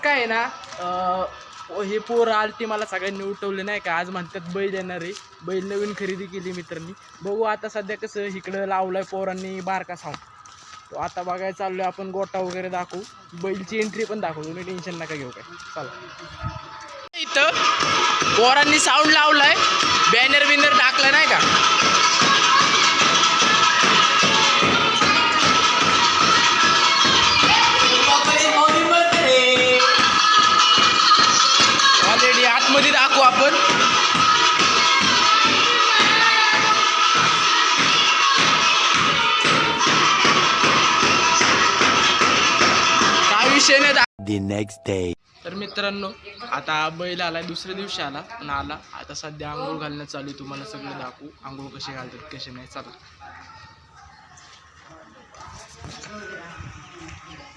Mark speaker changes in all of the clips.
Speaker 1: काय आहे ना हे पोरं आलती मला सगळ्यांनी उठवले नाही का. आज म्हणतात बैल येणार आहे, बैल नवीन खरेदी केली मित्रांनी. बघू आता सध्या कसं इकडं लावलाय पोरांनी बारका साऊंड. तो आता बघायला चाललोय आपण, गोटा वगैरे दाखवू, बैलची एंट्री पण दाखवू, तुम्ही टेन्शन नका घेऊ काय. चला इथं पोरांनी साऊंड लावलाय, बॅनर बिनर टाकलाय नाही का. ऑलरेडी आतमध्ये दाखवू आपण. काय विषय नाही.
Speaker 2: The next day.
Speaker 1: तर मित्रांनो आता बैल आला, दुसऱ्या दिवशी आला पण आला. आता सध्या आंघोळ घालणं चालू आहे, तुम्हाला सगळं दाखवू आंघोळ कसे घालतात कसे नाही. चला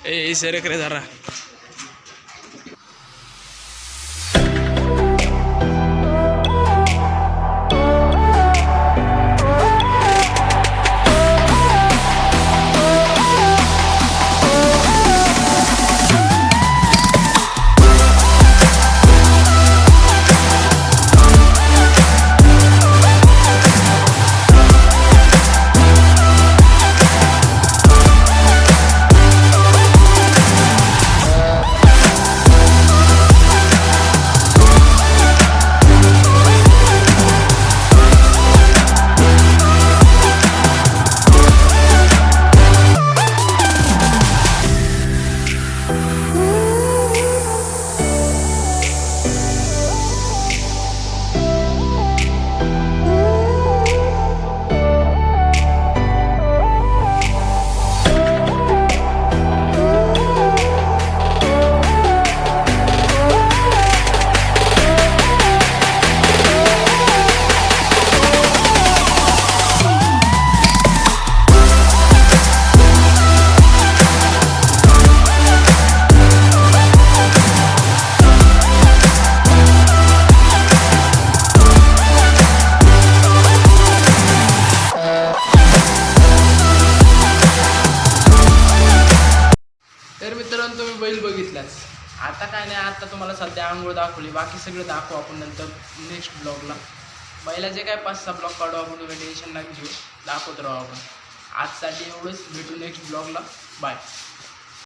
Speaker 1: ए सरक रे जरा. तर मित्रांनो तुम्ही बैल बघितलाच. आता काय नाही, आता तुम्हाला सध्या आंघोळ दाखवली, बाकी सगळं दाखवू आपण नंतर नेक्स्ट ब्लॉगला. बैलाचे काय 5-6 ब्लॉग काढू आपण, तुम्ही टेन्शन नका घेऊ, दाखवत राहू आपण. आजसाठी एवढंच, भेटू नेक्स्ट ब्लॉगला. बाय.